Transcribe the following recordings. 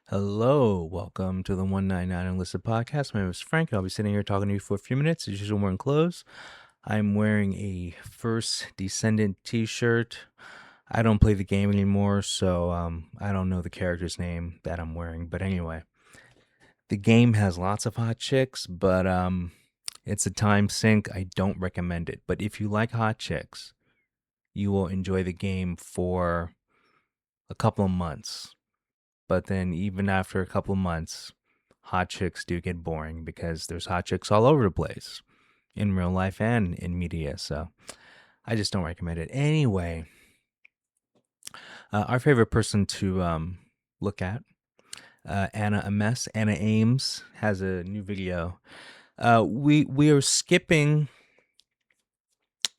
Hello, welcome to the 199 Unlisted podcast. My name is Frank. I'll be sitting here talking to you for a few minutes. As usual, I'm wearing clothes. I'm wearing a First Descendant t-shirt. I don't play the game anymore, so I don't know the character's name that I'm wearing. But anyway, the game has lots of hot chicks, but it's a time sink. I don't recommend it. But if you like hot chicks, you will enjoy the game for a couple of months. But then even after a couple of months, hot chicks do get boring because there's hot chicks all over the place in real life and in media. So I just don't recommend it. Anyway, our favorite person to look at, Anna Ames, has a new video. We are skipping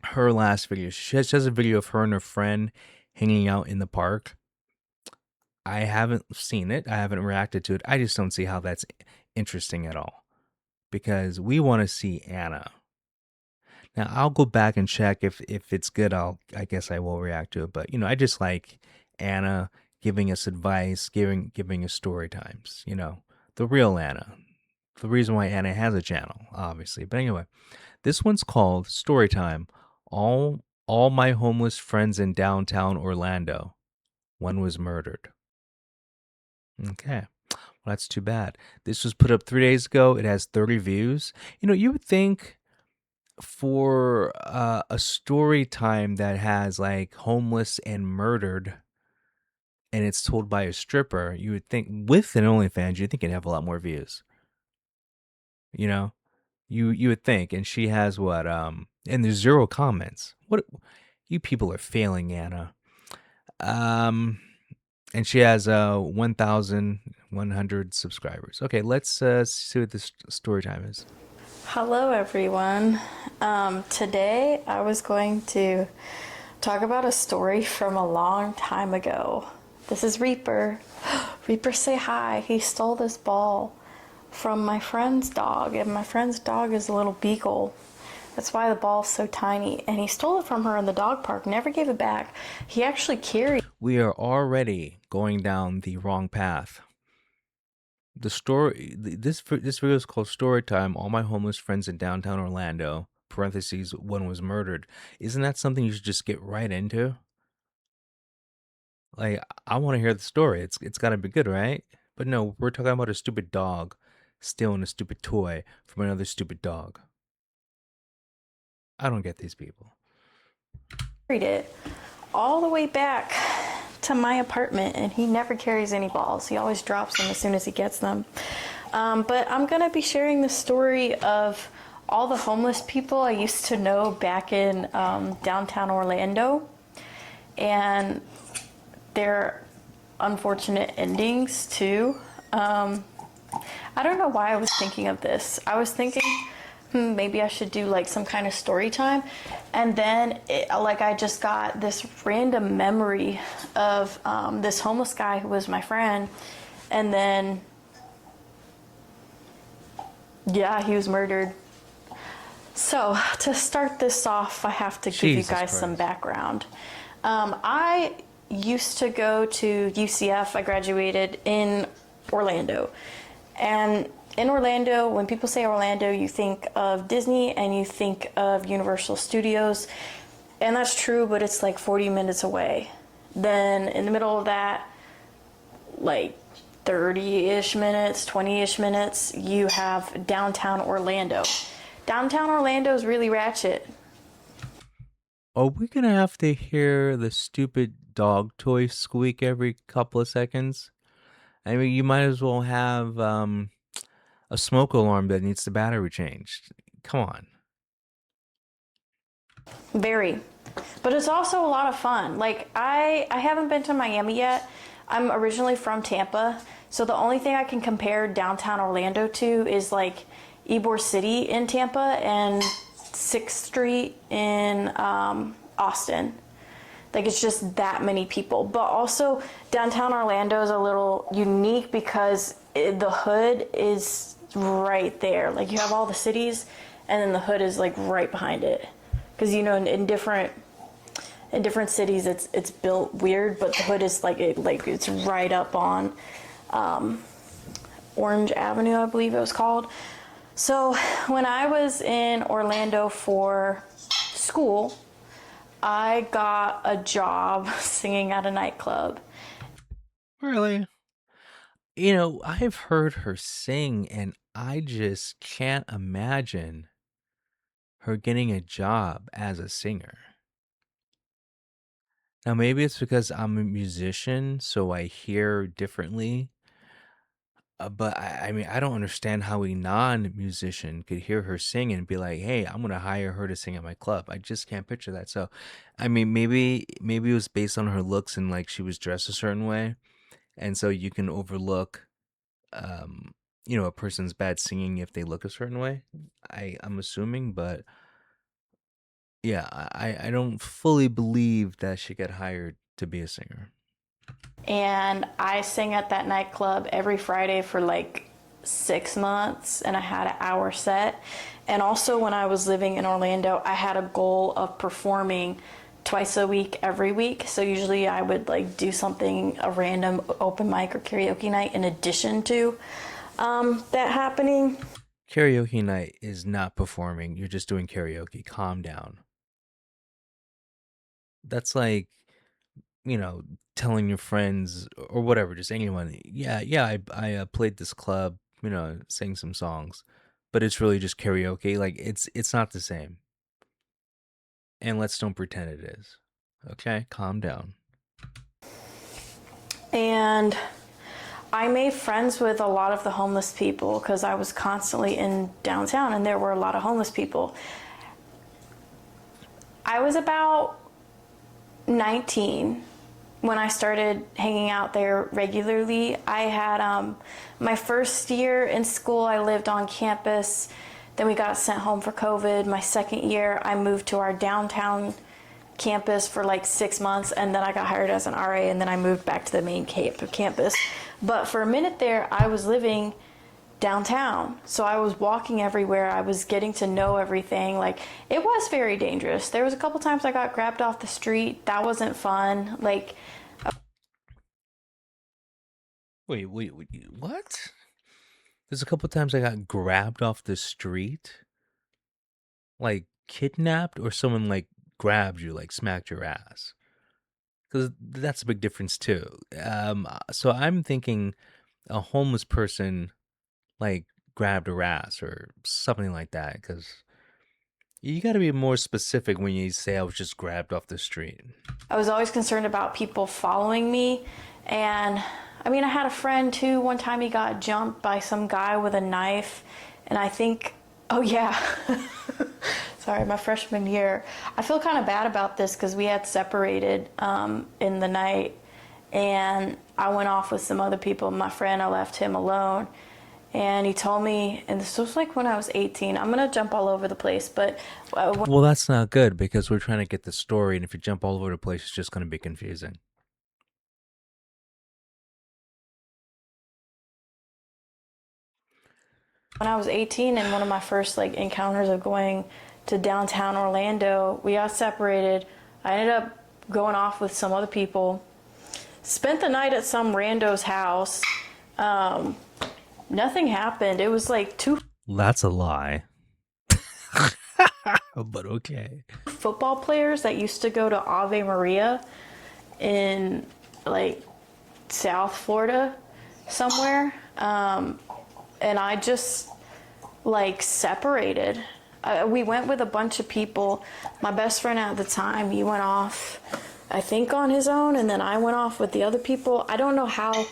her last video. She has a video of her and her friend hanging out in the park. I haven't seen it. I haven't reacted to it. I just don't see how that's interesting at all because we want to see Anna. Now I'll go back and check if it's good. I guess I will react to it. But I just like Anna giving us advice, giving us story times. The real Anna. The reason why Anna has a channel, obviously. But anyway, this one's called Storytime. All my homeless friends in downtown Orlando. One was murdered. Okay. Well, that's too bad. This was put up 3 days ago. It has 30 views. You would think for a story time that has like homeless and murdered and it's told by a stripper, you would think with an OnlyFans, you'd think it'd have a lot more views. You know? You would think. And she has what? And there's zero comments. What you people are failing, Anna. Um and she has 1,100 subscribers. Okay, let's see what this story time is. Hello, everyone. Today I was going to talk about a story from a long time ago. This is Reaper. Reaper, say hi. He stole this ball from my friend's dog, and my friend's dog is a little beagle. That's why the ball's so tiny. And he stole it from her in the dog park, never gave it back. He actually carried. We are already going down the wrong path. The story, this video is called Story Time. All my homeless friends in downtown Orlando. Parentheses, one was murdered. Isn't that something you should just get right into? Like, I want to hear the story. It's got to be good, right? But no, we're talking about a stupid dog stealing a stupid toy from another stupid dog. I don't get these people. It all the way back to my apartment, and he never carries any balls. He always drops them as soon as he gets them. But I'm gonna be sharing the story of all the homeless people I used to know back in downtown Orlando, and their unfortunate endings too. I don't know why I was thinking of this. I was thinking maybe I should do like some kind of story time. And then I just got this random memory of this homeless guy who was my friend. And then, yeah, he was murdered. So to start this off, I have to give you guys some background. I used to go to UCF. I graduated in Orlando. And in Orlando, when people say Orlando, you think of Disney and you think of Universal Studios. And that's true, but it's like 40 minutes away. Then in the middle of that, like 30-ish minutes, 20-ish minutes, you have downtown Orlando. Downtown Orlando is really ratchet. Are we gonna have to hear the stupid dog toy squeak every couple of seconds? I mean, you might as well have a smoke alarm that needs the battery changed. Come on. Very. But it's also a lot of fun. Like, I haven't been to Miami yet. I'm originally from Tampa. So the only thing I can compare downtown Orlando to is like Ybor City in Tampa and 6th Street in Austin. Like, it's just that many people. But also, downtown Orlando is a little unique because the hood is right there. Like, you have all the cities, and then the hood is like right behind it. Because in different cities, it's built weird, but the hood is like it's right up on Orange Avenue, I believe it was called. So when I was in Orlando for school, I got a job singing at a nightclub. Really? I've heard her sing, and I just can't imagine her getting a job as a singer. Now, maybe it's because I'm a musician, so I hear differently. But I mean, I don't understand how a non-musician could hear her sing and be like, "Hey, I'm gonna hire her to sing at my club." I just can't picture that. So, I mean, maybe it was based on her looks and like she was dressed a certain way, and so you can overlook, um, a person's bad singing if they look a certain way. I'm assuming, but yeah, I don't fully believe that she got hired to be a singer. And I sang at that nightclub every Friday for like 6 months, and I had an hour set. And also, when I was living in Orlando, I had a goal of performing twice a week, every week. So usually I would like do something, a random open mic or karaoke night in addition to that happening. Karaoke night is not performing. You're just doing karaoke. Calm down. That's like, you know, telling your friends or whatever, just anyone, yeah, yeah, I played this club, sang some songs, but it's really just karaoke. Like it's not the same. And let's don't pretend it is. Okay, calm down. And I made friends with a lot of the homeless people because I was constantly in downtown and there were a lot of homeless people. I was about 19 when I started hanging out there regularly. I had my first year in school, I lived on campus. Then we got sent home for COVID. My second year, I moved to our downtown campus for like 6 months, and then I got hired as an RA, and then I moved back to the main campus. But for a minute there, I was living downtown. So I was walking everywhere. I was getting to know everything. Like, it was very dangerous. There was a couple times I got grabbed off the street. That wasn't fun. Like, Wait, what? There's a couple times I got grabbed off the street, like kidnapped, or someone like grabbed you, like smacked your ass. Because that's a big difference too. So I'm thinking a homeless person like grabbed her ass or something like that. Because you got to be more specific when you say I was just grabbed off the street. I was always concerned about people following me. And I mean, I had a friend too. One time he got jumped by some guy with a knife. And I think, oh yeah, sorry, my freshman year. I feel kind of bad about this because we had separated in the night. And I went off with some other people. My friend, I left him alone. And he told me, and this was like when I was 18. I'm going to jump all over the place, but Well, that's not good because we're trying to get the story. And if you jump all over the place, it's just going to be confusing. when I was 18 and one of my first like encounters of going to downtown Orlando, we got separated. I ended up going off with some other people. Spent the night at some rando's house. Nothing happened. It was like two That's a lie. But okay. football players that used to go to Ave Maria in like South Florida somewhere. And I just like separated. We went with a bunch of people. My best friend at the time, he went off, I think, on his own, and then I went off with the other people. I don't know how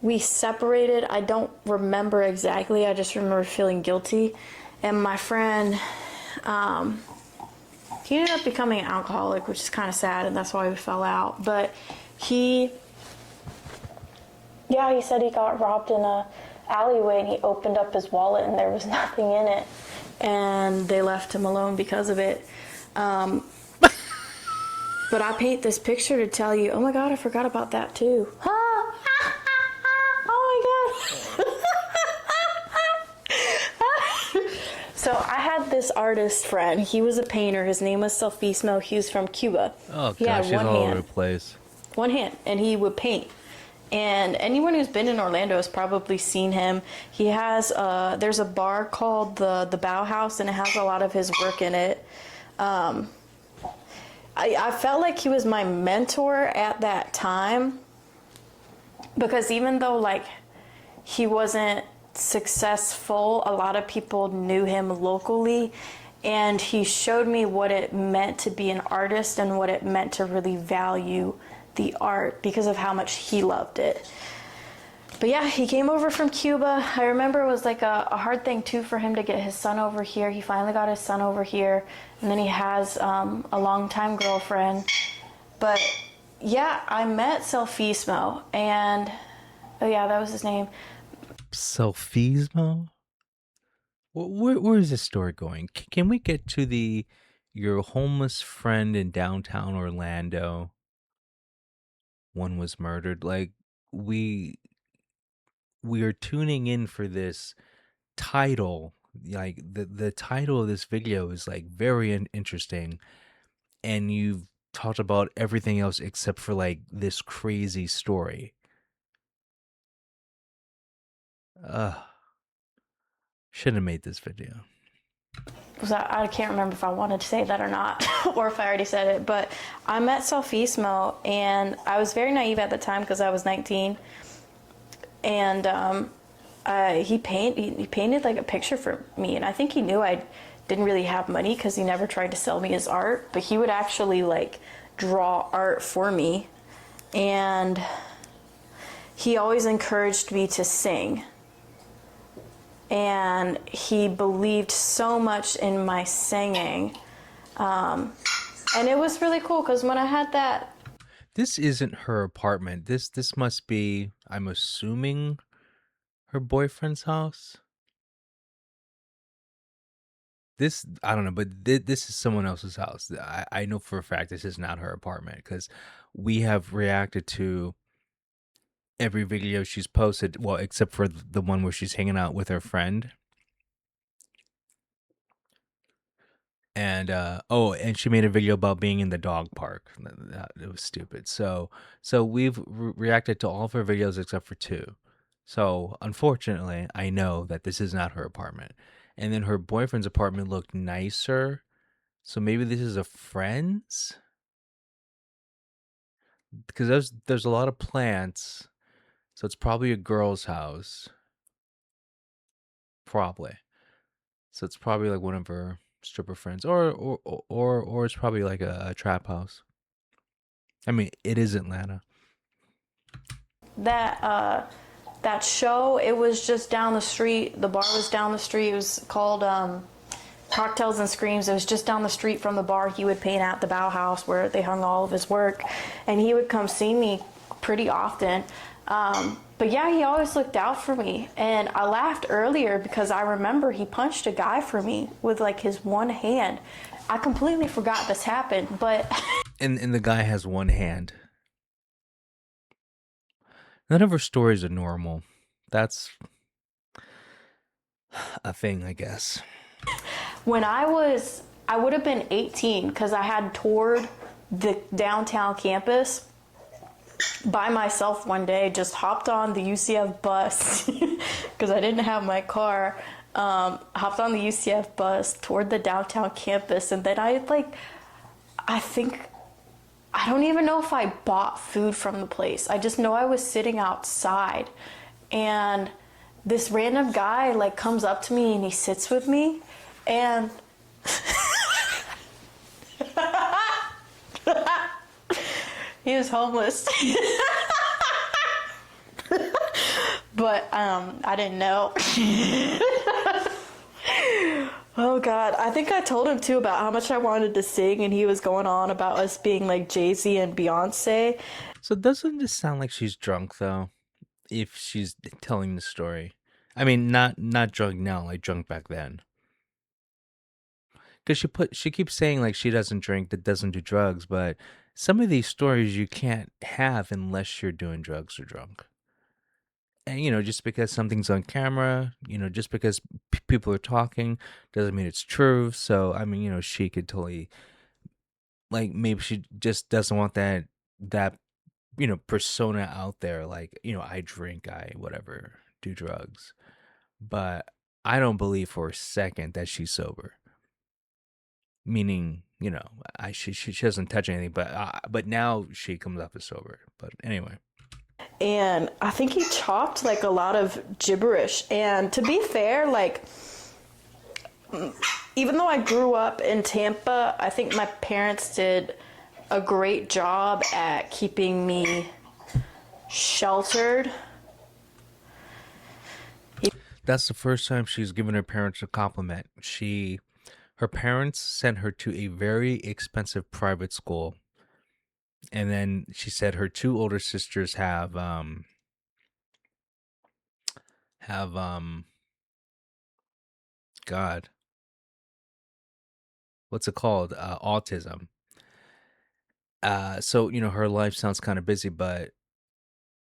we separated. I don't remember exactly. I just remember feeling guilty. And my friend, he ended up becoming an alcoholic, which is kind of sad, and that's why we fell out. But he said he got robbed in a alleyway and he opened up his wallet and there was nothing in it. And they left him alone because of it. But I paint this picture to tell you, oh my God, I forgot about that too. Oh my God. So I had this artist friend. He was a painter. His name was Selfismo. He was from Cuba. Oh He gosh, had she's one all over hand. the place. One hand. And he would paint. And anyone who's been in Orlando has probably seen him. He has there's a bar called the Bauhaus, and it has a lot of his work in it. I felt like he was my mentor at that time, because even though like he wasn't successful, a lot of people knew him locally, and he showed me what it meant to be an artist and what it meant to really value the art because of how much he loved it. But yeah, he came over from Cuba. I remember it was like a hard thing too for him to get his son over here. He finally got his son over here, and then he has a longtime girlfriend. But yeah, I met Selfismo, and oh yeah, that was his name. Selfismo? Where is this story going? Can we get to the your homeless friend in downtown Orlando? One was murdered. Like we we are tuning in for this title. Like the title of this video is like very interesting, and you've talked about everything else except for like this crazy story. Uh, should have made this video. I can't remember if I wanted to say that or not, or if I already said it, but I met Selfismo, and I was very naive at the time because I was 19, and he painted like a picture for me, and I think he knew I didn't really have money because he never tried to sell me his art, but he would actually like draw art for me, and he always encouraged me to sing, and he believed so much in my singing. And it was really cool because when I had that. This isn't her apartment. This must be, I'm assuming, her boyfriend's house. This, I don't know, but this is someone else's house. I know for a fact this is not her apartment because we have reacted to every video she's posted, well, except for the one where she's hanging out with her friend. And and she made a video about being in the dog park. It was stupid. So we've reacted to all of her videos except for two. So unfortunately, I know that this is not her apartment. And then her boyfriend's apartment looked nicer. So maybe this is a friend's, because there's a lot of plants. So it's probably a girl's house. Probably. So it's probably like one of her stripper friends, or it's probably like a trap house. I mean, it is Atlanta. That show, it was just down the street. The bar was down the street. It was called Cocktails and Screams. It was just down the street from the bar he would paint at, the Bauhaus, where they hung all of his work, and he would come see me pretty often. But yeah, he always looked out for me, and I laughed earlier because I remember he punched a guy for me with like his one hand. I completely forgot this happened, but And the guy has one hand. None of her stories are normal. That's a thing, I guess. when I would have been 18 because I had toured the downtown campus by myself one day, just hopped on the UCF bus because I didn't have my car. Hopped on the UCF bus toward the downtown campus, and then I think, I don't even know if I bought food from the place. I just know I was sitting outside, and this random guy like comes up to me and he sits with me, and he was homeless. But I didn't know. Oh God, I think I told him too about how much I wanted to sing, and he was going on about us being like Jay-Z and Beyonce. So doesn't this sound like she's drunk though? If she's telling the story, I mean, not drunk now, like drunk back then. Because she keeps saying like she doesn't drink, that doesn't do drugs, but some of these stories you can't have unless you're doing drugs or drunk. And just because something's on camera, just because people are talking, doesn't mean it's true. So I mean, she could totally, like, maybe she just doesn't want that persona out there, like, I drink, I whatever, do drugs. But I don't believe for a second that she's sober. Meaning, she doesn't touch anything, but now she comes off as sober. But anyway. And I think he talked like a lot of gibberish. And to be fair, like, even though I grew up in Tampa, I think my parents did a great job at keeping me sheltered. That's the first time she's given her parents a compliment. Her parents sent her to a very expensive private school. And then she said her two older sisters have God, what's it called? Autism. So her life sounds kind of busy, but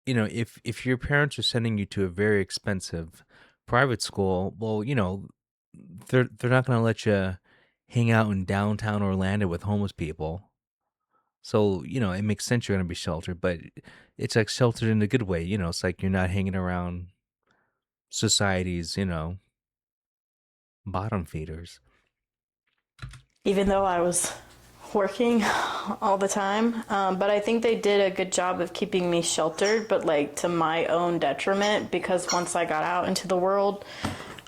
if your parents are sending you to a very expensive private school, well, they're not going to let you hang out in downtown Orlando with homeless people. So, it makes sense you're going to be sheltered, but it's like sheltered in a good way. It's like you're not hanging around society's, bottom feeders. Even though I was working all the time. But I think they did a good job of keeping me sheltered, but like to my own detriment, because once I got out into the world,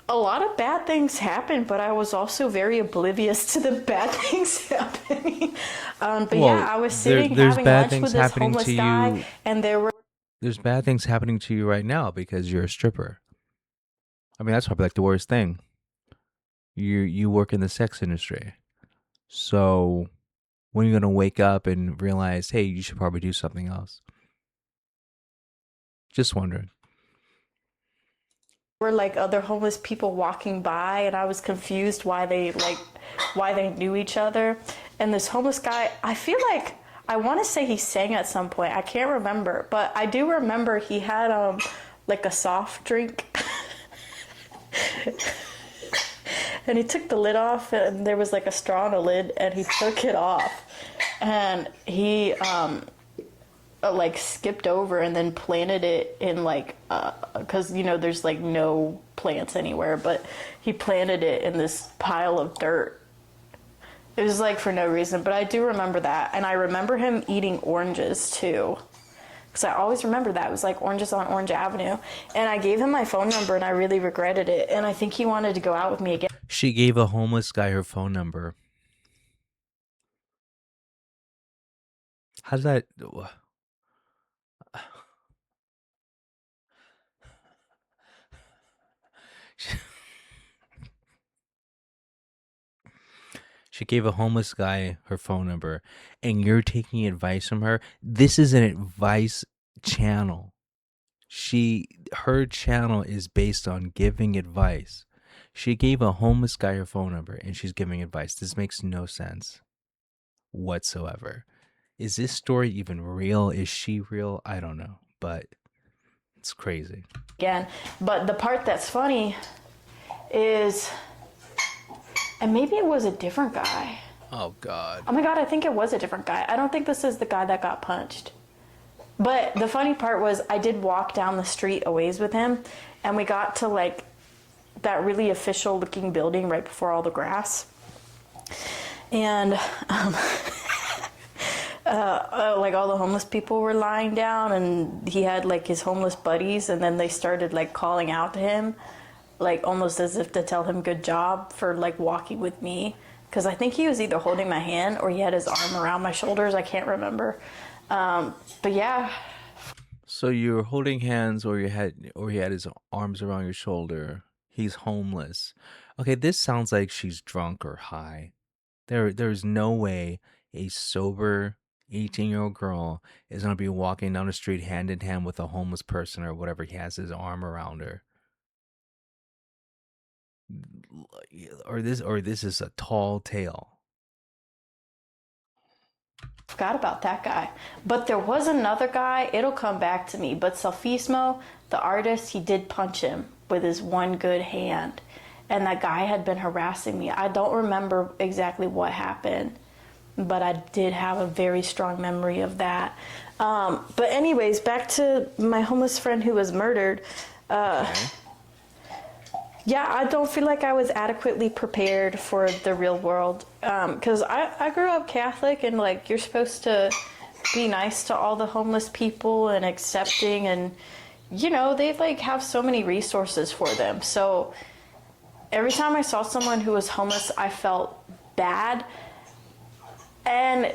a lot of bad things happened, but I was also very oblivious to the bad things happening. But Well, yeah, I was sitting there's having bad lunch with things this happening homeless to guy, you. and there were There's bad things happening to you right now because you're a stripper. I mean, that's probably like the worst thing. You work in the sex industry. So when are you gonna wake up and realize, hey, you should probably do something else? Just wondering. like other homeless people walking by, and I was confused why they knew each other. And this homeless guy, I feel like I want to say he sang at some point. I can't remember, but I do remember he had like a soft drink. And he took the lid off, and there was like a straw on the lid, and he took it off, and he like skipped over and then planted it in like because there's like no plants anywhere, but he planted it in this pile of dirt. It was like for no reason, but I do remember that. And I remember him eating oranges too, because I always remember that. It was like oranges on Orange Avenue. And I gave him my phone number, and I really regretted it. And I think he wanted to go out with me again. She gave a homeless guy her phone number. How's that? She gave a homeless guy her phone number, and you're taking advice from her. This is an advice channel. Her channel is based on giving advice. She gave a homeless guy her phone number, and she's giving advice. This makes no sense whatsoever. Is this story even real? Is she real? I don't know, but it's crazy. Again, but the part that's funny is, and maybe it was a different guy. Oh God. Oh my God, I think it was a different guy. I don't think this is the guy that got punched. But the funny part was I did walk down the street a ways with him, and we got to like that really official looking building right before all the grass. And like all the homeless people were lying down, and he had like his homeless buddies, and then they started like calling out to him, like almost as if to tell him good job for like walking with me, because I think he was either holding my hand or he had his arm around my shoulders. I can't remember. But yeah. So you were holding hands, or he had his arms around your shoulder. He's homeless. Okay, this sounds like she's drunk or high. There's no way a sober 18-year-old girl is gonna be walking down the street hand in hand with a homeless person or whatever. He has his arm around her. Or this is a tall tale. Forgot about that guy. But there was another guy, it'll come back to me. But Selfismo, the artist, he did punch him with his one good hand. And that guy had been harassing me. I don't remember exactly what happened, but I did have a very strong memory of that. But anyways, back to my homeless friend who was murdered. Okay. Yeah, I don't feel like I was adequately prepared for the real world. Because I grew up Catholic, and like you're supposed to be nice to all the homeless people and accepting, and they like have so many resources for them. So every time I saw someone who was homeless, I felt bad. And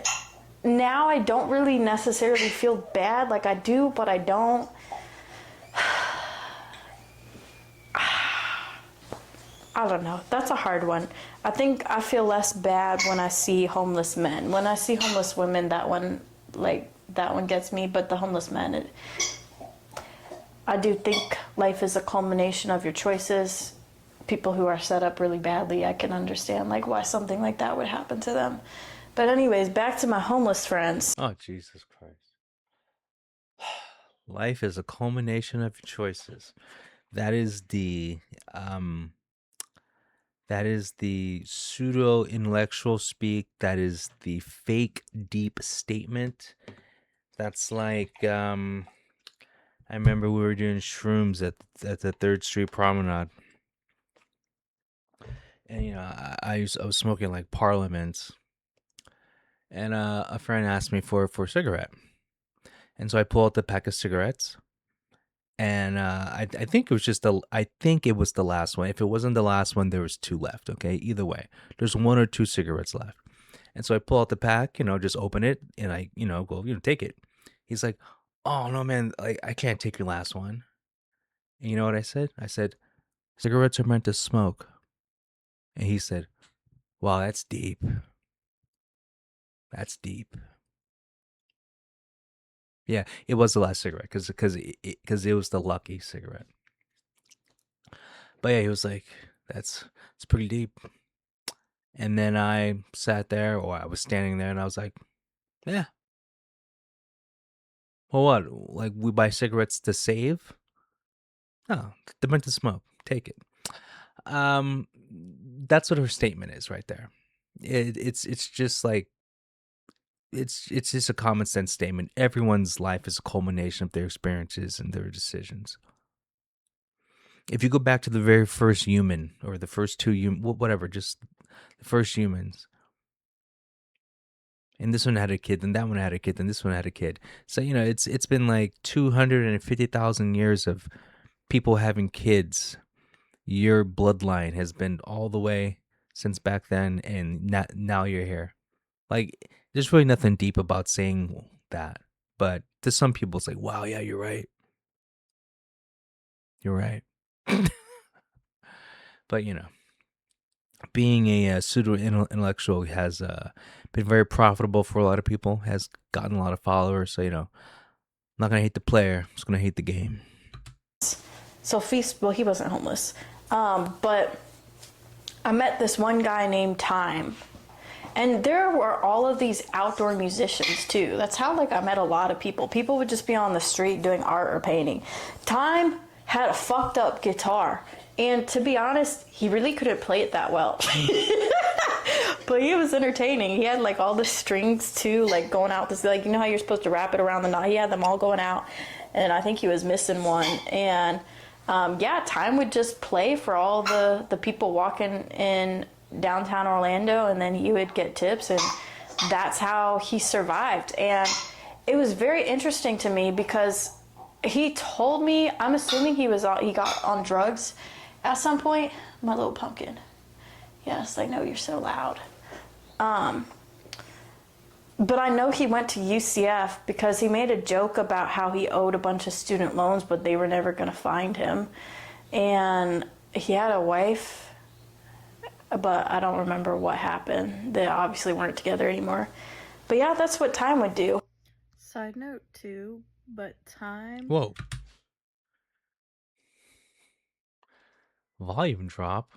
now I don't really necessarily feel bad. Like I do, but I don't. I don't know. That's a hard one. I think I feel less bad when I see homeless men. When I see homeless women, that one gets me. But the homeless men, I do think life is a culmination of your choices. People who are set up really badly, I can understand like why something like that would happen to them. But anyways, back to my homeless friends. Oh, Jesus Christ. Life is a culmination of your choices. That is the um that is the pseudo intellectual speak. That is the fake deep statement. That's like I remember we were doing shrooms at the Third Street Promenade, and I was smoking like Parliaments, and a friend asked me for a cigarette, and so I pull out the pack of cigarettes, and I think it was I think it was the last one. If it wasn't the last one, there was two left. Okay, either way, there's one or two cigarettes left, and so I pull out the pack, just open it, and I go take it. He's like, "Oh no, man, like I can't take your last one." And you know what I said? I said, "Cigarettes are meant to smoke." And he said, "Wow, that's deep. That's deep." Yeah, it was the last cigarette because it was the lucky cigarette. But yeah, he was like, it's pretty deep." And then I sat there, or I was standing there, and I was like, "Yeah, well, what? Like we buy cigarettes to save? No, they're meant to smoke. Take it." Um, that's what her statement is right there. It's just like it's just a common sense statement. Everyone's life is a culmination of their experiences and their decisions. If you go back to the very first human or the first two human, whatever, just the first humans, and this one had a kid, then that one had a kid, then this one had a kid. So it's been like 250,000 years of people having kids. Your bloodline has been all the way since back then, and now you're here. Like, there's really nothing deep about saying that, but to some people, it's like, wow, yeah, you're right, you're right. But being a pseudo intellectual has been very profitable for a lot of people. Has gotten a lot of followers. So I'm not gonna hate the player. I'm just gonna hate the game. So Feast, well, he wasn't homeless, but I met this one guy named Time. And there were all of these outdoor musicians too. That's how like I met a lot of people. People would just be on the street doing art or painting. Time had a fucked up guitar. And to be honest, he really couldn't play it that well. But he was entertaining. He had like all the strings too, like going out this like how you're supposed to wrap it around the knot. He had them all going out, and I think he was missing one. And yeah, Time would just play for all the people walking in downtown Orlando, and then he would get tips, and that's how he survived. And it was very interesting to me because he told me, I'm assuming he got on drugs at some point. My little pumpkin. Yes, I know you're so loud. But I know he went to UCF because he made a joke about how he owed a bunch of student loans, but they were never going to find him. And he had a wife, but I don't remember what happened. They obviously weren't together anymore. But yeah, that's what Time would do. Side note too, but Time. Whoa, volume drop.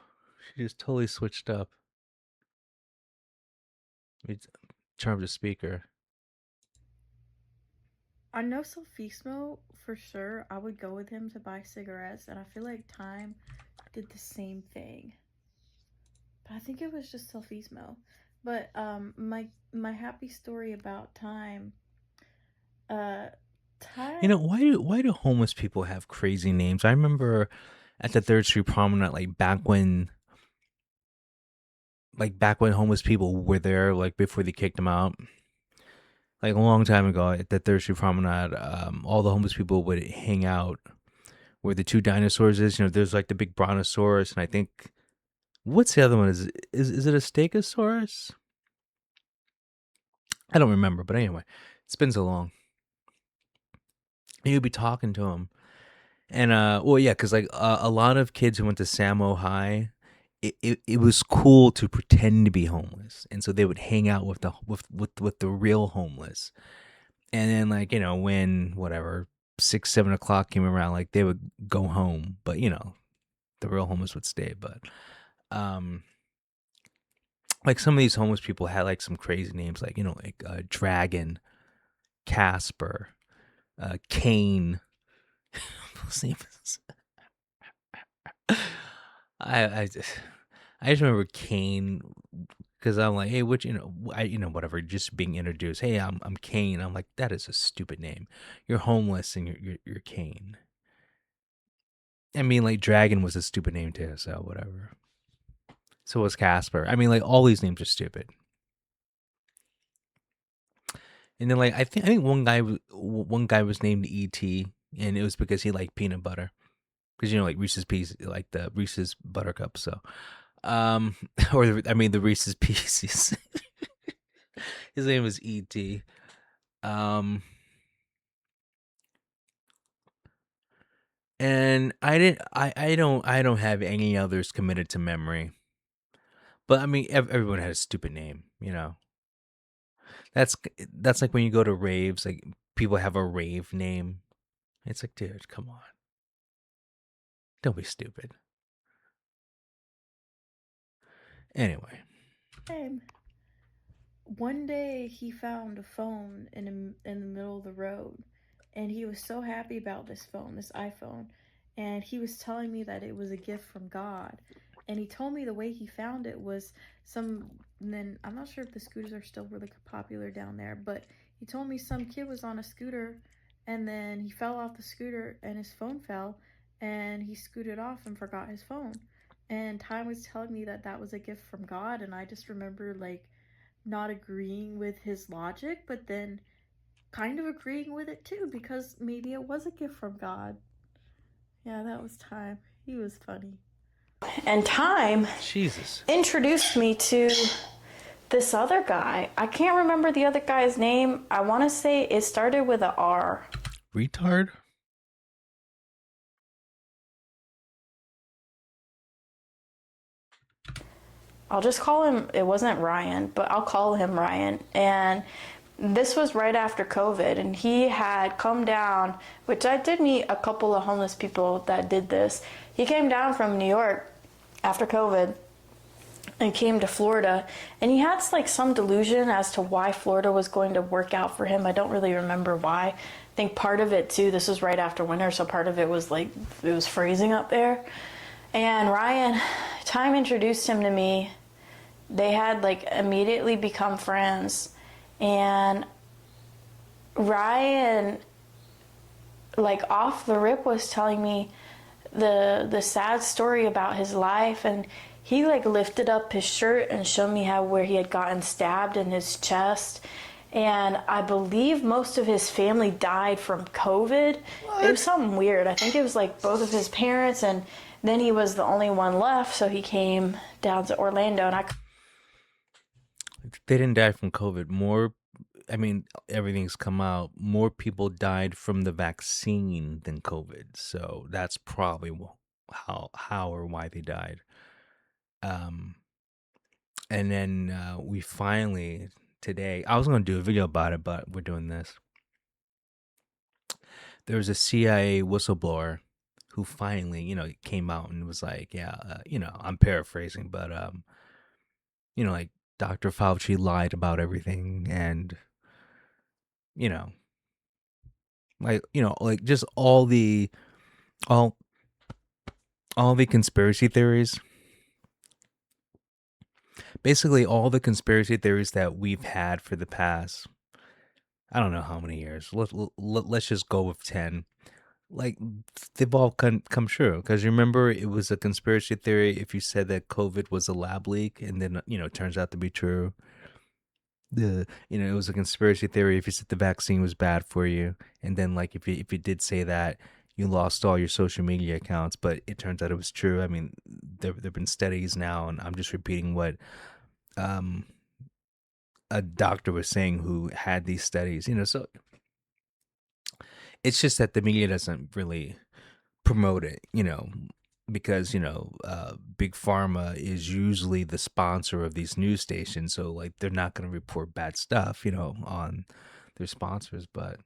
She just totally switched up. Let me turn up the speaker. I know Sofismo for sure. I would go with him to buy cigarettes, and I feel like Time did the same thing. But I think it was just Sofismo. But my happy story about Time Uh, You Ty. know, why do homeless people have crazy names? I remember at the Third Street Promenade, like back when homeless people were there, like before they kicked them out, like a long time ago at the Third Street Promenade, all the homeless people would hang out where the two dinosaurs is. You know, there's like the big brontosaurus, and I think what's the other one? Is it a stegosaurus? I don't remember, but anyway, it's been so long. And you'd be talking to him, and well, yeah, because like a lot of kids who went to Samo High, it was cool to pretend to be homeless, and so they would hang out with the real homeless. And then, like, when whatever 6, 7 o'clock came around, like they would go home, but the real homeless would stay. But um, like some of these homeless people had like some crazy names, like like Dragon, Casper, Kane. Those names. I just remember Kane because I'm like, hey, which whatever, just being introduced. Hey, I'm Kane. I'm like, that is a stupid name. You're homeless and you're Kane. I mean, like Dragon was a stupid name too, so whatever. So was Casper. I mean, like all these names are stupid. And then like I think one guy was named E.T. and it was because he liked peanut butter. Because like Reese's Pieces, like the Reese's Buttercup. So, um, the Reese's Pieces. His name was E.T. Um, and I didn't. I don't have any others committed to memory. But I mean, everyone had a stupid name. That's that's like when you go to raves, like people have a rave name. It's like, dude, come on, don't be stupid. Anyway, Time. One day he found a phone in the middle of the road, and he was so happy about this phone, this iPhone, and he was telling me that it was a gift from God. And he told me the way he found it was some. And then I'm not sure if the scooters are still really popular down there, but he told me some kid was on a scooter, and then he fell off the scooter and his phone fell, and he scooted off and forgot his phone. And Ty was telling me that that was a gift from God, and I just remember like not agreeing with his logic, but then kind of agreeing with it too because maybe it was a gift from God. Yeah, that was Time. He was funny. And Time Jesus, introduced me to this other guy. I can't remember the other guy's name. I want to say it started with a R. retard. I'll just call him, it wasn't Ryan, but I'll call him Ryan. And this was right after COVID, and he had come down, which I did meet a couple of homeless people that did this. He came down from New York after COVID and came to Florida, and he had like some delusion as to why Florida was going to work out for him. I don't really remember why. I think part of it too, this was right after winter, so part of it was like it was freezing up there. And Ryan, Time introduced him to me. They had like immediately become friends. And Ryan, like off the rip, was telling me the sad story about his life, and he like lifted up his shirt and showed me how where he had gotten stabbed in his chest. And I believe most of his family died from COVID. It was What? something weird. I think it was like both of his parents, and then he was the only one left, so he came down to Orlando. And I They didn't die from COVID. I mean, everything's come out. More people died from the vaccine than COVID. So that's probably how or why they died. Um, and then we finally today. I was gonna do a video about it, but we're doing this. There was a CIA whistleblower who finally, came out and was like, yeah, I'm paraphrasing, but like Dr. Fauci lied about everything, and you know, like just all all the conspiracy theories. Basically, all the conspiracy theories that we've had for the past, I don't know how many years. Let's just go with 10. Like, they've all come true. Because remember, it was a conspiracy theory if you said that COVID was a lab leak, and then, it turns out to be true. It was a conspiracy theory if you said the vaccine was bad for you, and then, like, if you did say that, you lost all your social media accounts, but it turns out it was true. I mean, there've been studies now, and I'm just repeating what um a doctor was saying who had these studies. So it's just that the media doesn't really promote it, because big pharma is usually the sponsor of these news stations, so like they're not going to report bad stuff, on their sponsors. But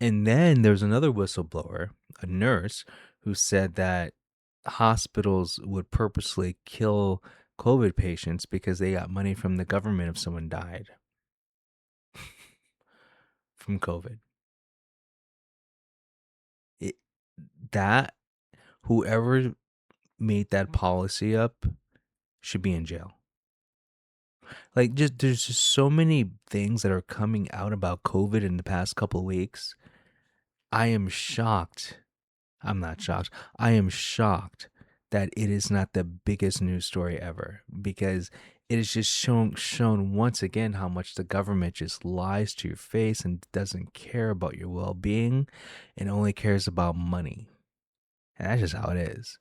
and then there's another whistleblower, a nurse, who said that hospitals would purposely kill COVID patients because they got money from the government if someone died from COVID. It, that whoever made that policy up should be in jail. Like, just there's just so many things that are coming out about COVID in the past couple of weeks. I am shocked. I'm not shocked. I am shocked that it is not the biggest news story ever, because it is just shown once again how much the government just lies to your face and doesn't care about your well-being and only cares about money. And that's just how it is.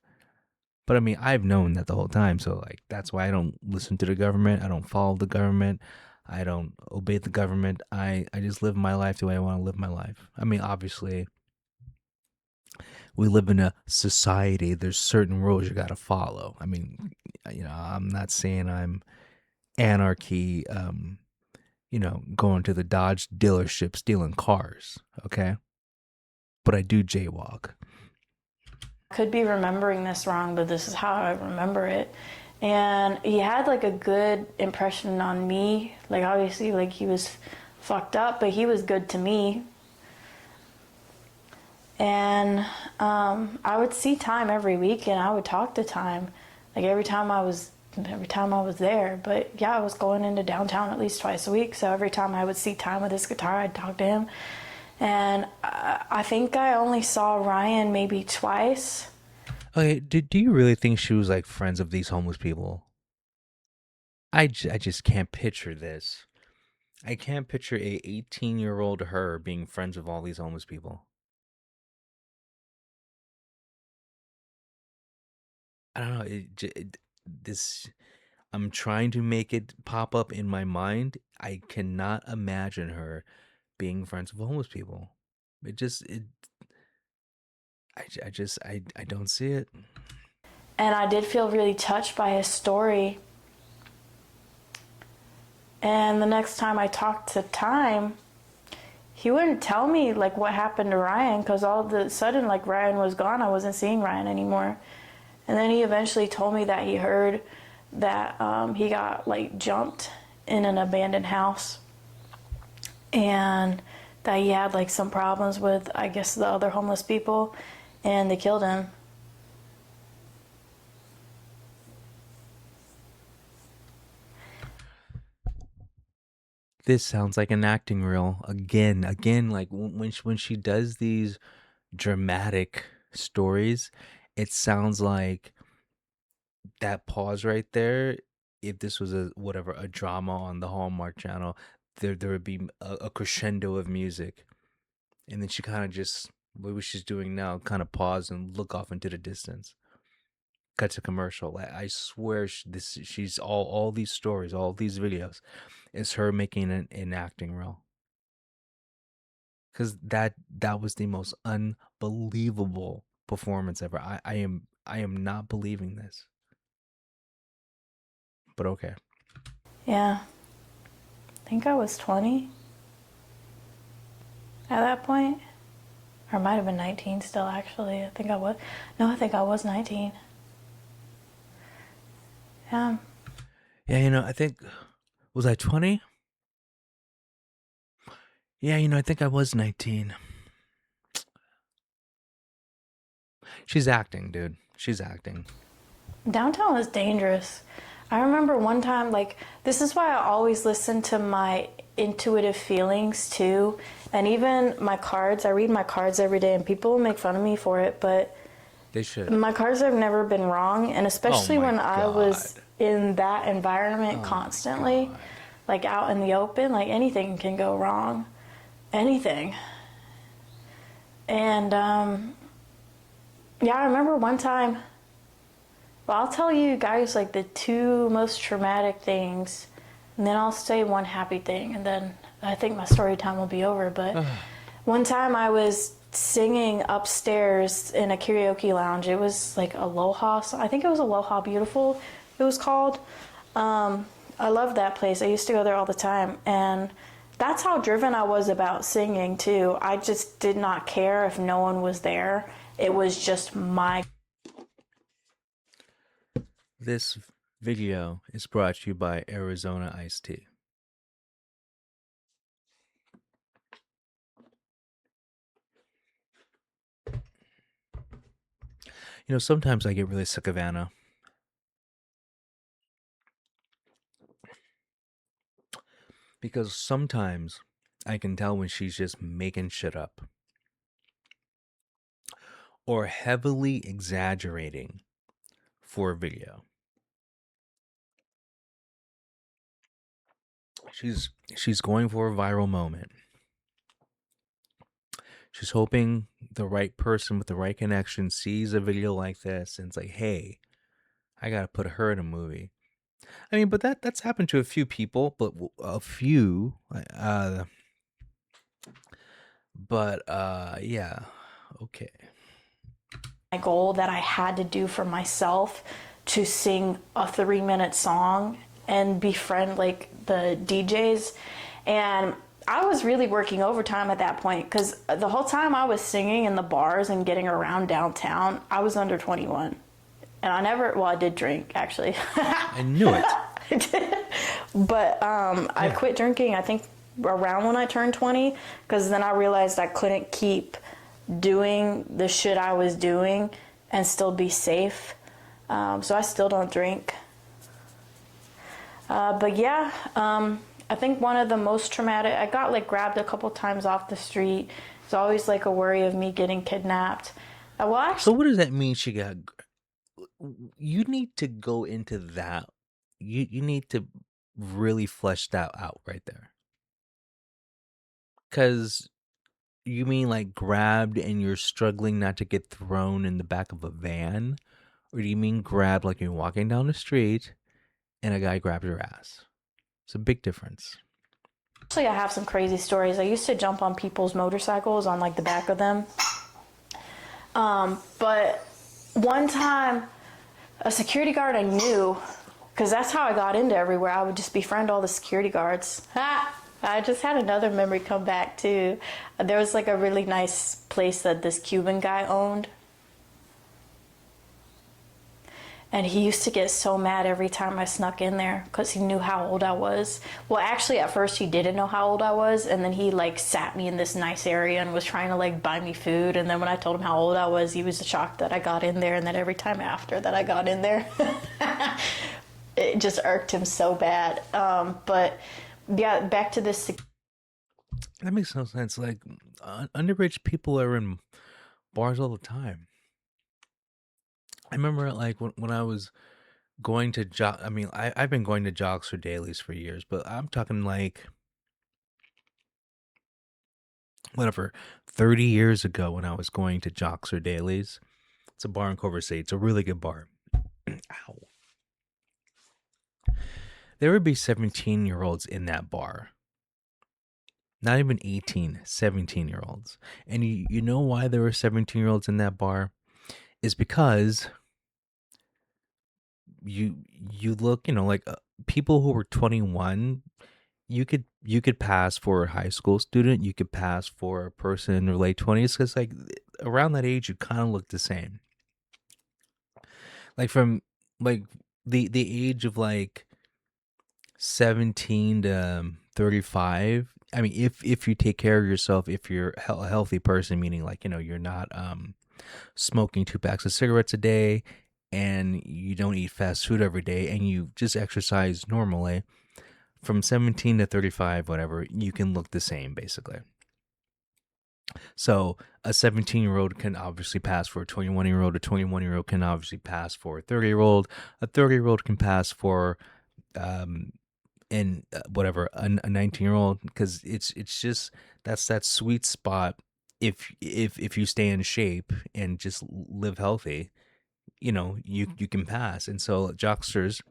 But I mean, I've known that the whole time. So, like, that's why I don't listen to the government. I don't follow the government. I don't obey the government. I just live my life the way I want to live my life. I mean, obviously, we live in a society. There's certain rules you got to follow. I mean, I'm not saying I'm anarchy, going to the Dodge dealership stealing cars. Okay. But I do jaywalk. Could be remembering this wrong, but this is how I remember it. And he had like a good impression on me. Like, obviously, like, he was fucked up, but he was good to me. And I would see Time every week, and I would talk to Time, like, every time I was there. But yeah, I was going into downtown at least twice a week, so every time I would see Time with his guitar, I'd talk to him. And I think I only saw Ryan maybe twice. Okay, do you really think she was like friends of these homeless people? I just can't picture this. I can't picture a 18-year-old her being friends with all these homeless people. I don't know. This I'm trying to make it pop up in my mind. I cannot imagine her being friends with homeless people. It just it I don't see it. And I did feel really touched by his story. And the next time I talked to Time, he wouldn't tell me like what happened to Ryan, because all of a sudden, like, Ryan was gone. I wasn't seeing Ryan anymore. And then he eventually told me that he heard that he got like jumped in an abandoned house, and that he had like some problems with, I guess, the other homeless people, and they killed him. This sounds like an acting reel again. Like when she does these dramatic stories, it sounds like that pause right there. If this was a drama on the Hallmark Channel, there would be a crescendo of music, and then she kind of just what she's doing now, kind of pause and look off into the distance. Cut to commercial. Like, I swear, she's all these stories, all these videos, is her making an acting role. Because that was the most unbelievable performance ever. I am not believing this. But okay. Yeah, I think I was 20 at that point. Or it might have been 19 still, actually. I think I was. No, I think I was 19. Yeah. Yeah, I think, was I 20? Yeah, I think I was 19. She's acting, dude. She's acting. Downtown is dangerous. I remember one time, like, this is why I always listen to my intuitive feelings too. And even my cards, I read my cards every day, and people make fun of me for it, but They should. my cards have never been wrong. And Oh especially my when I was god. in that environment Oh my constantly, god. like out in the open, like anything can go wrong. Anything. And yeah, I remember one time. Well, I'll tell you guys like the two most traumatic things, and then I'll say one happy thing, and then I think my story time will be over. But one time I was singing upstairs in a karaoke lounge. It was like Aloha. I think it was Aloha Beautiful, it was called. I loved that place. I used to go there all the time. And that's how driven I was about singing, too. I just did not care if no one was there. It was just my. This video is brought to you by Arizona Iced Tea. You know, sometimes I get really sick of Anna. Because sometimes I can tell when she's just making shit up or heavily exaggerating for a video. She's going for a viral moment. She's hoping the right person with the right connection sees a video like this and it's like, hey, I gotta put her in a movie. I mean, but that's happened to a few people, but a few. Yeah, okay. My goal that I had to do for myself to sing a 3-minute song and befriend like the DJs. And I was really working overtime at that point because the whole time I was singing in the bars and getting around downtown, I was under 21. And I never, well, I did drink actually. I knew it. But I quit drinking, I think, around when I turned 20, because then I realized I couldn't keep doing the shit I was doing and still be safe. So I still don't drink. But yeah, I think one of the most traumatic, I got like grabbed a couple times off the street. It's always like a worry of me getting kidnapped. Well, actually, So what does that mean she got? You need to go into that. You need to really flesh that out right there. Cause you mean like grabbed and you're struggling not to get thrown in the back of a van? Or do you mean grabbed like you're walking down the street and a guy grabbed your ass? It's a big difference. I have some crazy stories. I used to jump on people's motorcycles on like the back of them. But one time, a security guard I knew, because that's how I got into everywhere. I would just befriend all the security guards. I just had another memory come back too. There was like a really nice place that this Cuban guy owned. And he used to get so mad every time I snuck in there because he knew how old I was. Well, actually, at first he didn't know how old I was, and then he like sat me in this nice area and was trying to like buy me food. And then when I told him how old I was, he was shocked that I got in there, and that every time after that I got in there, it just irked him so bad. But yeah, back to this. That makes no sense. Like underage people are in bars all the time. I remember like when I was going to jog. I mean, I've been going to jogs for dailies for years, but I'm talking like whatever 30 years ago when I was going to jogs or dailies. It's a bar in Culver City. It's a really good bar. Ow. There would be 17-year-olds in that bar. Not even 18, 17-year-olds. And you know why there were 17-year-olds in that bar? Is because you look, like people who were 21, you could pass for a high school student, you could pass for a person in their late 20s cuz like around that age you kind of look the same. Like from like the age of like 17 to 35. I mean, if you take care of yourself, if you're a healthy person, meaning like, you're not smoking 2 packs of cigarettes a day, and you don't eat fast food every day and you just exercise normally, from 17 to 35, whatever, you can look the same basically. So a 17-year-old can obviously pass for a 21-year-old. A 21-year-old can obviously pass for a 30-year-old. A 30-year-old can pass for um and whatever a 19-year-old, because it's just that's that sweet spot. If you stay in shape and just live healthy, you can pass. And so jocksters,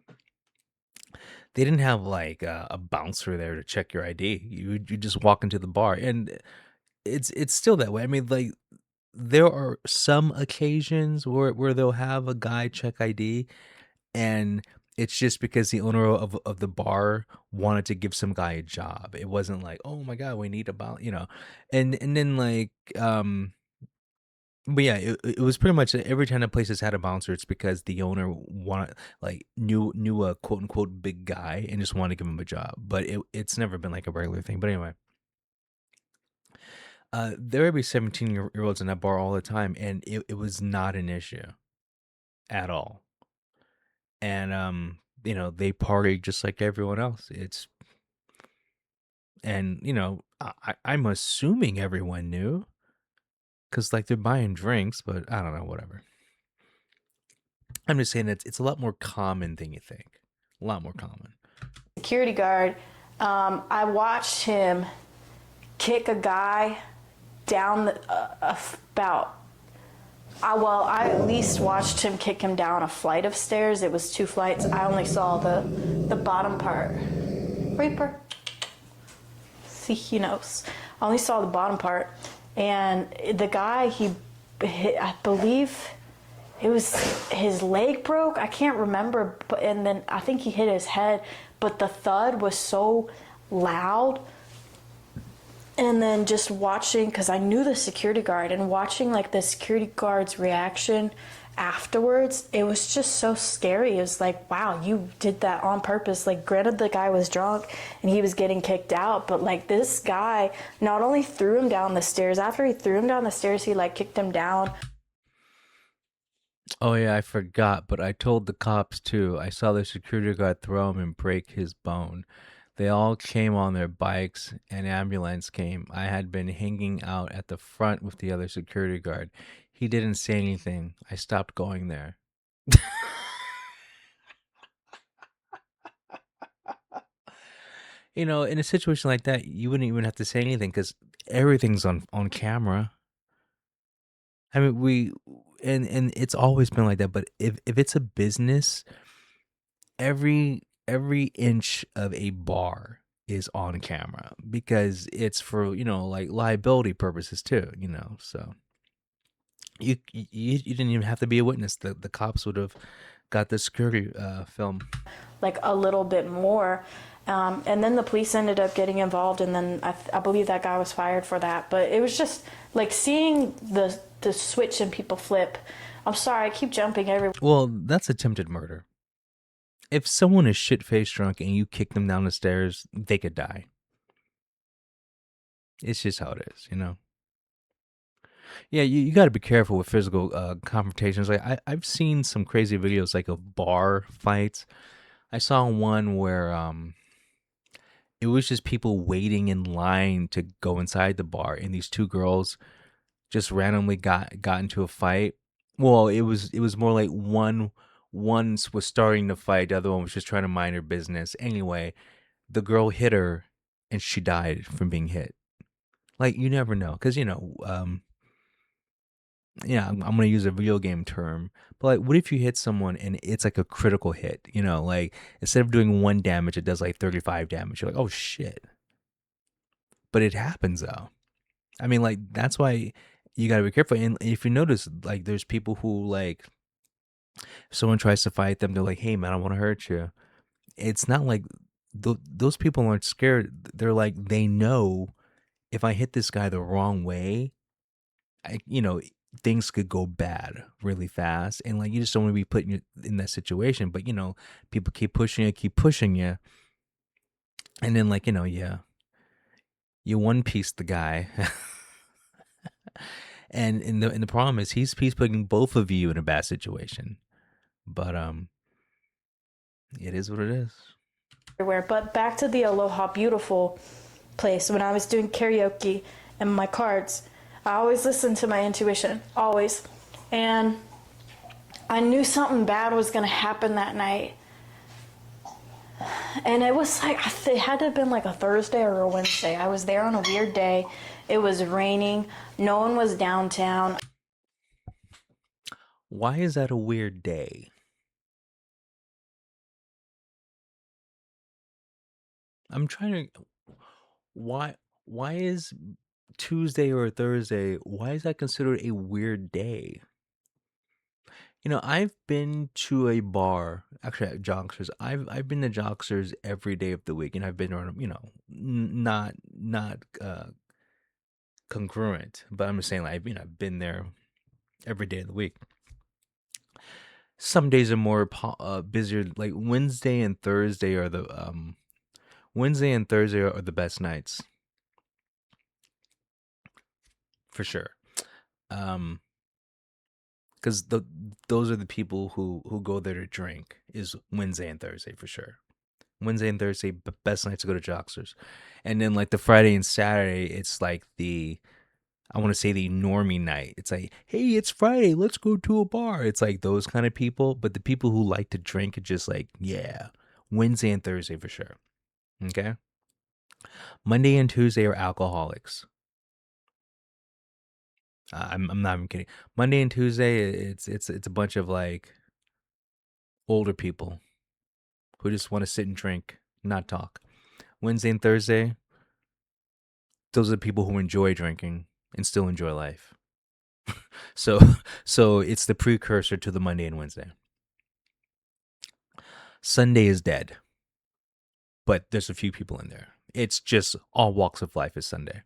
they didn't have like a bouncer there to check your ID. You just walk into the bar, and it's still that way. I mean, like, there are some occasions where they'll have a guy check ID, and it's just because the owner of the bar wanted to give some guy a job. It wasn't like, oh my god, we need about. And then like but yeah, it was pretty much every time the places had a bouncer, it's because the owner wanted, like, knew a quote unquote big guy and just wanted to give him a job. But it's never been like a regular thing. But anyway, there would be 17-year olds in that bar all the time, and it was not an issue at all. And they party just like everyone else. I'm assuming everyone knew, because like they're buying drinks, but I don't know, whatever. I'm just saying it's a lot more common than you think. A lot more common. Security guard, I watched him kick a guy down about. I at least watched him kick him down a flight of stairs. It was 2 flights. I only saw the bottom part. Reaper. See, he knows. I only saw the bottom part, and the guy, he hit, I believe it was his leg broke. I can't remember, but and then I think he hit his head. But the thud was so loud. And then just watching, because I knew the security guard, and watching like the security guard's reaction afterwards, it was just so scary. It was like, wow, you did that on purpose. Like, granted, the guy was drunk and he was getting kicked out, but like, this guy not only threw him down the stairs, after he threw him down the stairs, he like kicked him down. Oh yeah, I forgot, but I told the cops too. I saw the security guard throw him and break his bone. They all came on their bikes, and ambulance came. I had been hanging out at the front with the other security guard. He didn't say anything. I stopped going there. In a situation like that, you wouldn't even have to say anything because everything's on camera. I mean, and it's always been like that. But if it's a business, every inch of a bar is on camera, because it's for like liability purposes too. So you didn't even have to be a witness. The cops would have got the security film. Like a little bit more. And then the police ended up getting involved, and then I believe that guy was fired for that. But it was just like seeing the switch and people flip. I'm sorry, I keep jumping everywhere. Well, that's attempted murder. If someone is shit-faced drunk and you kick them down the stairs, they could die. It's just how it is. Yeah, you got to be careful with physical confrontations. Like I've seen some crazy videos like of bar fights. I saw one where it was just people waiting in line to go inside the bar, and these two girls just randomly got into a fight. Well, it was more like one was starting to fight, the other one was just trying to mind her business. Anyway, the girl hit her, and she died from being hit. Like, you never know, because yeah, I'm gonna use a video game term, but like, what if you hit someone and it's like a critical hit? Like, instead of doing 1 damage, it does like 35 damage. You're like, oh shit! But it happens though. I mean, like, that's why you gotta be careful. And if you notice, like, there's people who, like, if someone tries to fight them, they're like, hey man, I want to hurt you. It's not like those people aren't scared. They're like, they know, if I hit this guy the wrong way, I, things could go bad really fast, and like, you just don't want to be put in that situation. But people keep pushing you, and then, like, yeah, you one piece the guy, and the problem is he's putting both of you in a bad situation. But it is what it is. everywhere. But back to the Aloha Beautiful place. When I was doing karaoke and my cards, I always listened to my intuition, always. And I knew something bad was going to happen that night. And it was like, it had to have been like a Thursday or a Wednesday. I was there on a weird day. It was raining. No one was downtown. Why is that a weird day? I'm trying to. Why is Tuesday or Thursday? Why is that considered a weird day? I've been to a bar, actually at Joxers. I've been to Joxers every day of the week, and I've been around, not congruent, but I'm just saying, like, I've been there every day of the week. Some days are more busier. Like Wednesday and Thursday are the best nights for sure. Because those are the people who go there to drink is Wednesday and Thursday for sure. Wednesday and Thursday, best nights to go to Joxers. And then like the Friday and Saturday, it's like I want to say the normie night. It's like, hey, it's Friday, let's go to a bar. It's like those kind of people. But the people who like to drink are just like, yeah, Wednesday and Thursday for sure. Okay. Monday and Tuesday are alcoholics. I'm not even kidding. Monday and Tuesday, it's a bunch of like older people who just want to sit and drink, not talk. Wednesday and Thursday, those are the people who enjoy drinking and still enjoy life. So so it's the precursor to the Monday and Wednesday. Sunday is dead, but there's a few people in there. It's just all walks of life is Sunday.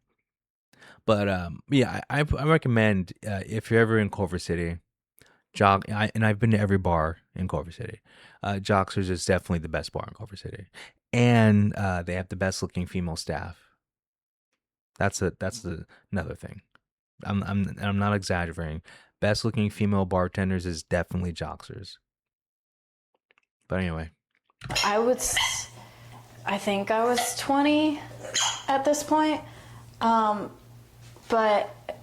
But yeah, I recommend if you're ever in Culver City, and I've been to every bar in Culver City. Joxers is definitely the best bar in Culver City, and they have the best looking female staff. That's another thing. I'm not exaggerating. Best looking female bartenders is definitely Joxers. But anyway, I think I was 20 at this point. But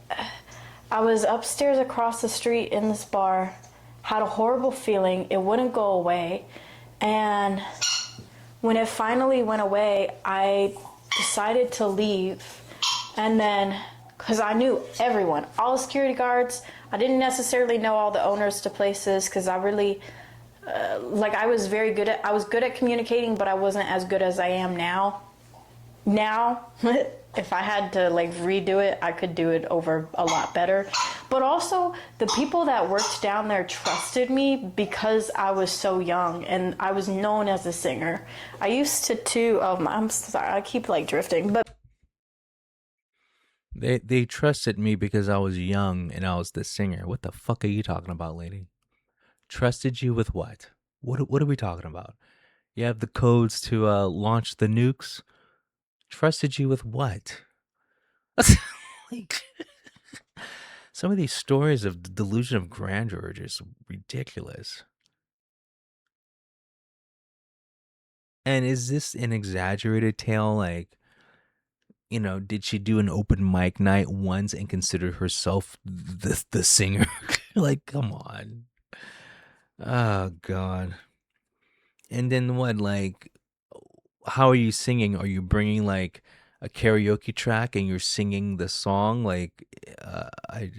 I was upstairs across the street in this bar, had a horrible feeling. It wouldn't go away. And when it finally went away, I decided to leave. And then, because I knew everyone, all the security guards, I didn't necessarily know all the owners to places because I really, I was good at communicating, but I wasn't as good as I am now. Now, if I had to like redo it, I could do it over a lot better. But also, the people that worked down there trusted me because I was so young and I was known as a singer. I used to I'm sorry, I keep like drifting, but they trusted me because I was young and I was the singer. What the fuck are you talking about, lady? Trusted you with what? What are we talking about? You have the codes to launch the nukes. Trusted you with what? Like, some of these stories of the delusion of grandeur are just ridiculous. And is this an exaggerated tale? Like, did she do an open mic night once and consider herself the singer? Like, come on. Oh God. And then what? Like, how are you singing? Are you bringing like a karaoke track and you're singing the song? Like, I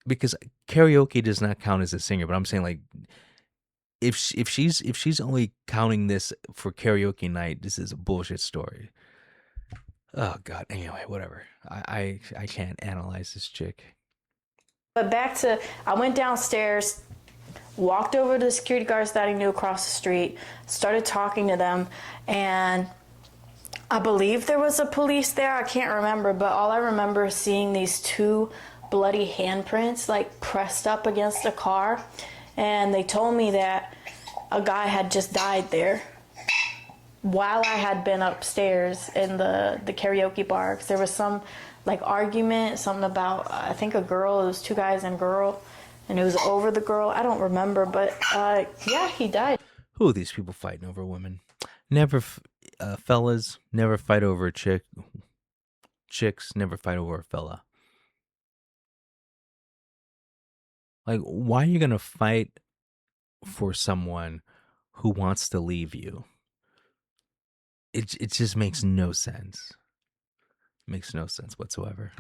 because karaoke does not count as a singer. But I'm saying like, if she's only counting this for karaoke night, this is a bullshit story. Oh God. Anyway, whatever. I can't analyze this chick. back to, I went downstairs, walked over to the security guards that I knew across the street, started talking to them, and I believe there was a police there. I can't remember, but all I remember is seeing these two bloody handprints like pressed up against a car, and they told me that a guy had just died there while I had been upstairs in the karaoke bar. 'Cause there was some like argument, something about I think a girl. It was two guys and a girl, and it was over the girl. I don't remember, but yeah, he died. Who are these people fighting over women? Never, fellas, never fight over a chick. Chicks never fight over a fella. Like, why are you gonna fight for someone who wants to leave you? It just makes no sense. Makes no sense whatsoever.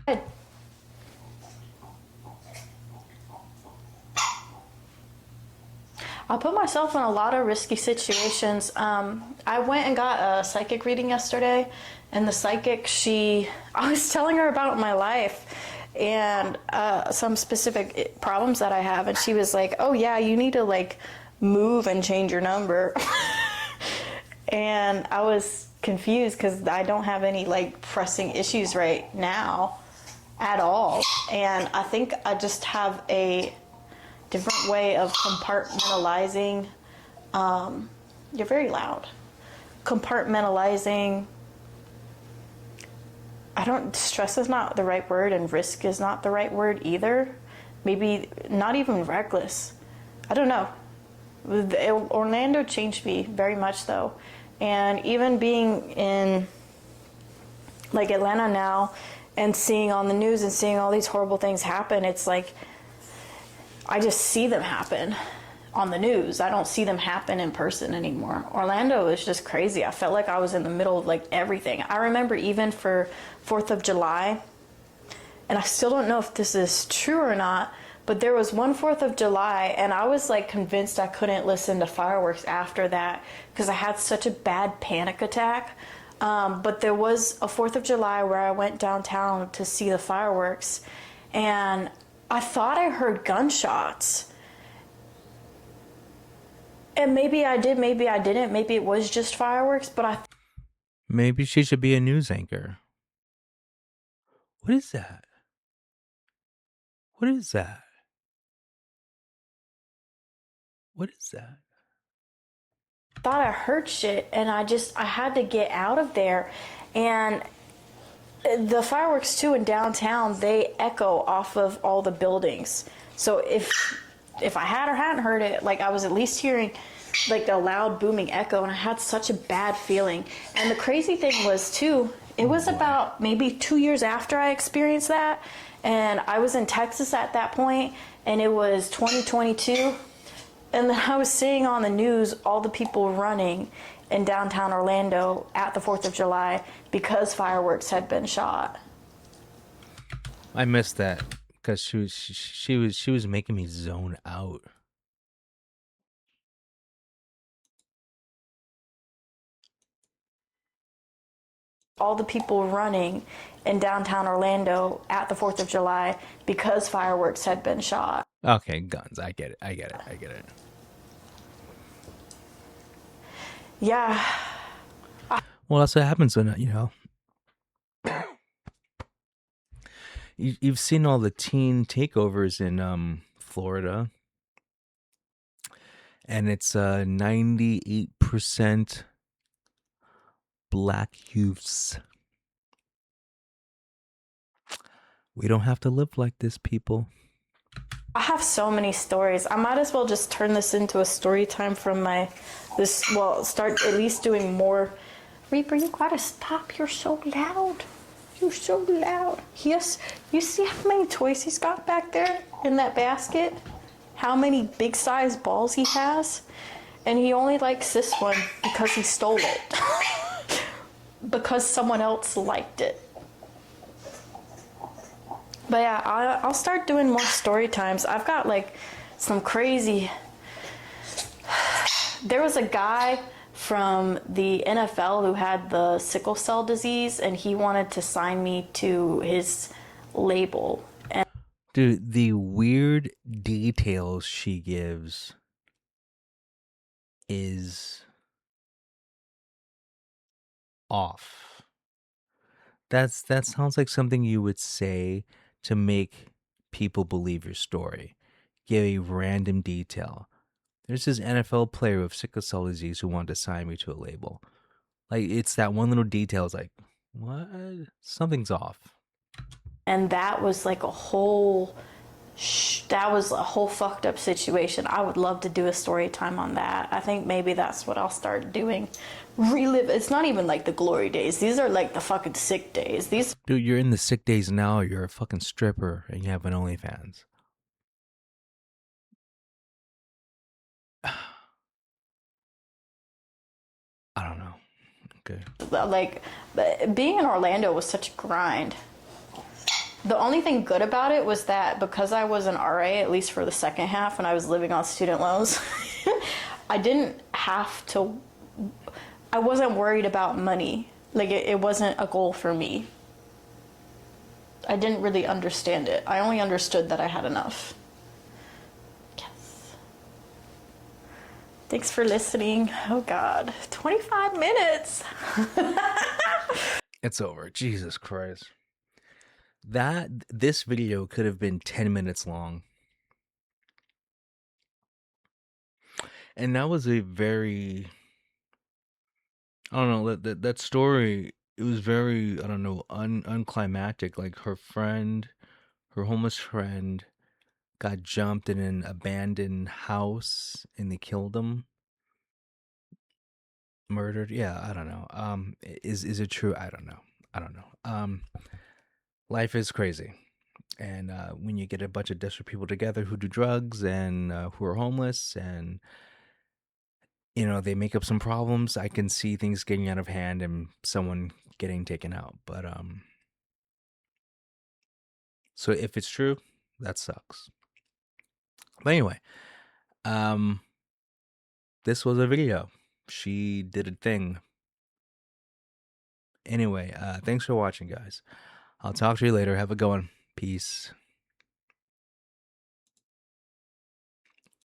I put myself in a lot of risky situations. I went and got a psychic reading yesterday, and the psychic, I was telling her about my life and some specific problems that I have, and she was like, "Oh yeah, you need to like move and change your number." And I was confused because I don't have any like pressing issues right now at all, and I think I just have a different way of compartmentalizing. You're very loud. Compartmentalizing. Stress is not the right word, and risk is not the right word either. Maybe not even reckless. I don't know. Orlando changed me very much though. And even being in like Atlanta now and seeing on the news and seeing all these horrible things happen, it's like I just see them happen on the news. I don't see them happen in person anymore. Orlando is just crazy. I felt like I was in the middle of like everything. I remember even for 4th of July, and I still don't know if this is true or not, but there was one 4th of July and I was like convinced I couldn't listen to fireworks after that because I had such a bad panic attack. But there was a 4th of July where I went downtown to see the fireworks, and I thought I heard gunshots. And maybe I did, maybe I didn't. Maybe it was just fireworks, but Maybe she should be a news anchor. What is that? What is that? What is that? thought I heard shit, and I had to get out of there. And the fireworks too in downtown, they echo off of all the buildings. So if I had or hadn't heard it, like I was at least hearing like a loud booming echo, and I had such a bad feeling. And the crazy thing was too, it was about maybe 2 years after I experienced that, and I was in Texas at that point, and it was 2022, and then I was seeing on the news all the people running in downtown Orlando at the 4th of July because fireworks had been shot. I missed that because she was making me zone out. All the people running in downtown Orlando at the 4th of July because fireworks had been shot. Okay, guns. I get it. I get it. I get it. Yeah. Well, that's what happens when you've seen all the teen takeovers in Florida, and it's 98% black youths. We don't have to live like this, people. I have so many stories. I might as well just turn this into a story time from start at least doing more. Reaper, you gotta stop. You're so loud. You're so loud. Yes, you see how many toys he's got back there in that basket? How many big size balls he has? And he only likes this one because he stole it. Because someone else liked it. But yeah, I'll start doing more story times. I've got like some crazy. There was a guy from the NFL who had the sickle cell disease, and he wanted to sign me to his label. And dude, the weird details she gives is off. That sounds like something you would say to make people believe your story. Give a random detail. There's this NFL player with sickle cell disease who wanted to sign me to a label. Like, it's that one little detail. It's like, what? Something's off. And that was like a whole That was a whole fucked up situation. I would love to do a story time on that. I think maybe that's what I'll start doing. Relive. It's not even like the glory days. These are like the fucking sick days. These. Dude, you're in the sick days now. You're a fucking stripper and you have an OnlyFans. I don't know. Okay. Like, being in Orlando was such a grind. The only thing good about it was that because I was an RA, at least for the second half, when I was living on student loans, I didn't have to, I wasn't worried about money. Like, it wasn't a goal for me. I didn't really understand it. I only understood that I had enough. Yes. Thanks for listening. Oh, God. 25 minutes. It's over. Jesus Christ. This video could have been 10 minutes long. And that was a very, I don't know, that story, it was very, I don't know, unclimactic. Like her homeless friend got jumped in an abandoned house and they killed him. Murdered. Yeah, I don't know. Is it true? I don't know. I don't know. Life is crazy. And when you get a bunch of desperate people together who do drugs and who are homeless and they make up some problems, I can see things getting out of hand and someone getting taken out. But so if it's true, that sucks. But anyway, um this was a video. She did a thing. Anyway, thanks for watching, guys. I'll talk to you later. Have a good one. Peace.